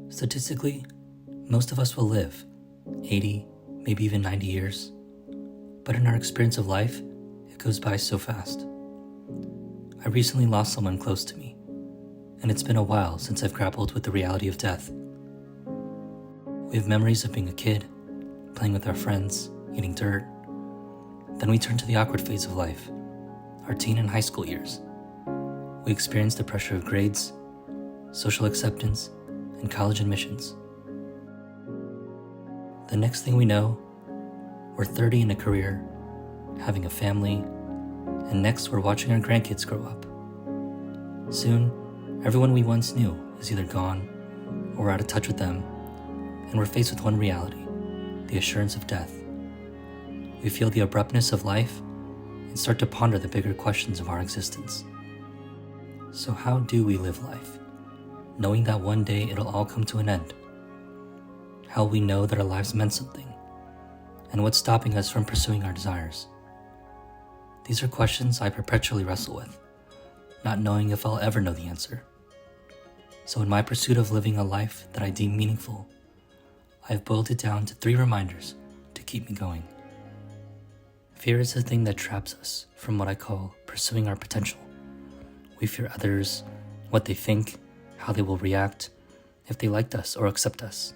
Statistically, most of us will live 80, maybe even 90 years. But in our experience of life, it goes by so fast. I recently lost someone close to me, and it's been a while since I've grappled with the reality of death. We have memories of being a kid, playing with our friends, eating dirt. Then we turn to the awkward phase of life, our teen and high school years. We experience the pressure of grades, social acceptance, and college admissions. The next thing we know, we're 30 in a career, having a family, and next we're watching our grandkids grow up. Soon, everyone we once knew is either gone or we're out of touch with them, and we're faced with one reality, the assurance of death. We feel the abruptness of life and start to ponder the bigger questions of our existence. So how do we live life, knowing that one day it'll all come to an end? How will we know that our lives meant something? And what's stopping us from pursuing our desires? These are questions I perpetually wrestle with, not knowing if I'll ever know the answer. So in my pursuit of living a life that I deem meaningful, I've boiled it down to 3 reminders to keep me going. Fear is the thing that traps us from what I call pursuing our potential. We fear others, what they think, how they will react, if they liked us or accept us.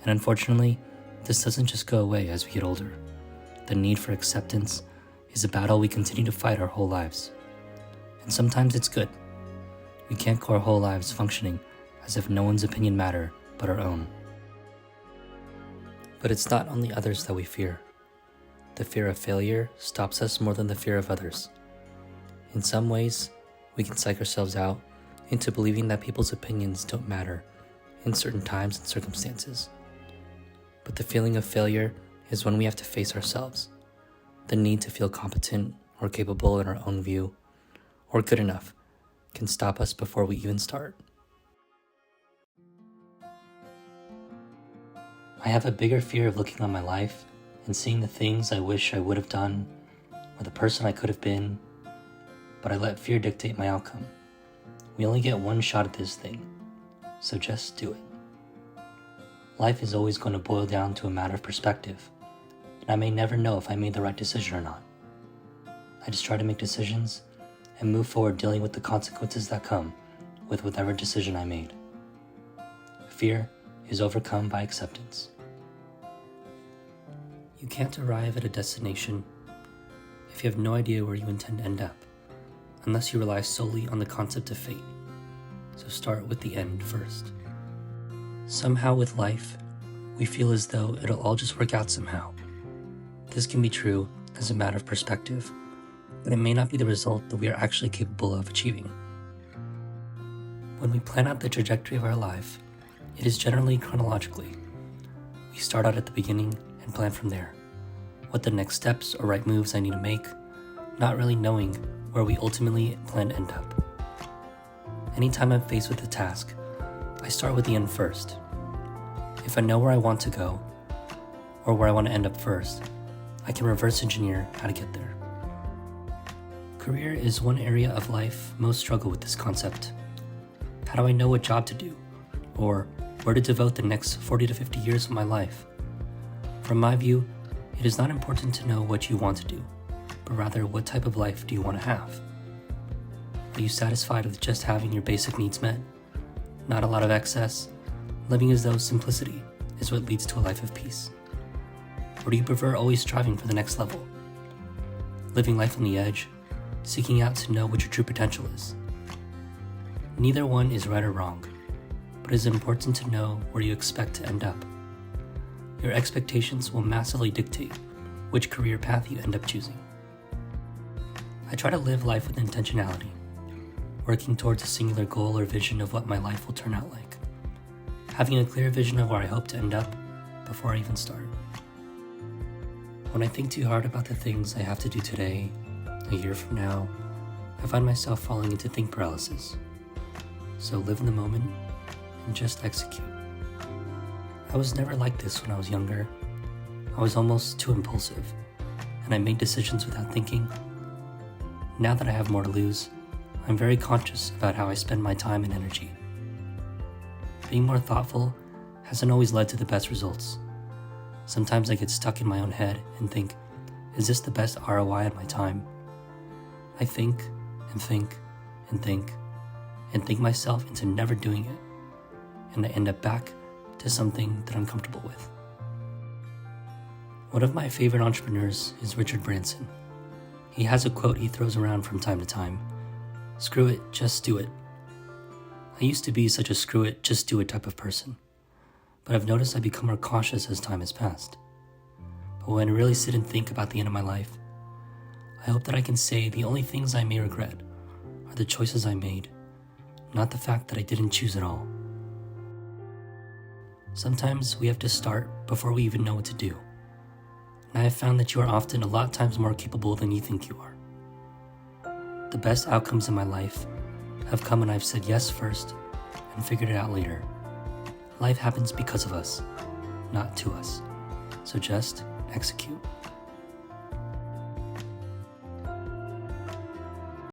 And unfortunately, this doesn't just go away as we get older. The need for acceptance is a battle we continue to fight our whole lives. And sometimes it's good. We can't go our whole lives functioning as if no one's opinion matter but our own. But it's not only others that we fear. The fear of failure stops us more than the fear of others. In some ways, we can psych ourselves out into believing that people's opinions don't matter in certain times and circumstances. But the feeling of failure is when we have to face ourselves. The need to feel competent or capable in our own view, or good enough, can stop us before we even start. I have a bigger fear of looking on my life and seeing the things I wish I would have done, or the person I could have been, but I let fear dictate my outcome. We only get one shot at this thing, so just do it. Life is always going to boil down to a matter of perspective, and I may never know if I made the right decision or not. I just try to make decisions and move forward dealing with the consequences that come with whatever decision I made. Fear is overcome by acceptance. You can't arrive at a destination if you have no idea where you intend to end up, unless you rely solely on the concept of fate. So start with the end first. Somehow with life, we feel as though it'll all just work out somehow. This can be true as a matter of perspective, but it may not be the result that we are actually capable of achieving. When we plan out the trajectory of our life, it is generally chronologically. We start out at the beginning and plan from there. What the next steps or right moves I need to make, not really knowing where we ultimately plan to end up. Anytime I'm faced with a task, I start with the end first. If I know where I want to go, or where I want to end up first, I can reverse engineer how to get there. Career is one area of life most struggle with this concept. How do I know what job to do, or where to devote the next 40 to 50 years of my life? From my view, it is not important to know what you want to do, but rather what type of life do you want to have? Are you satisfied with just having your basic needs met? Not a lot of excess, living as though simplicity is what leads to a life of peace? Or do you prefer always striving for the next level? Living life on the edge, seeking out to know what your true potential is? Neither one is right or wrong, but it is important to know where you expect to end up. Your expectations will massively dictate which career path you end up choosing. I try to live life with intentionality, working towards a singular goal or vision of what my life will turn out like, having a clear vision of where I hope to end up before I even start. When I think too hard about the things I have to do today, a year from now, I find myself falling into think paralysis. So live in the moment and just execute. I was never like this when I was younger. I was almost too impulsive, and I made decisions without thinking. Now that I have more to lose, I'm very conscious about how I spend my time and energy. being more thoughtful hasn't always led to the best results. Sometimes I get stuck in my own head and think, is this the best ROI on my time? I think and think and think and think myself into never doing it, and I end up back to something that I'm comfortable with. One of my favorite entrepreneurs is Richard Branson. He has a quote he throws around from time to time: "Screw it, just do it." I used to be such a screw it, just do it type of person, but I've noticed I become more cautious as time has passed. But when I really sit and think about the end of my life, I hope that I can say the only things I may regret are the choices I made, not the fact that I didn't choose at all. Sometimes we have to start before we even know what to do, and I have found that you are often a lot times more capable than you think you are. The best outcomes in my life have come when I've said yes first and figured it out later. Life happens because of us, not to us. So just execute.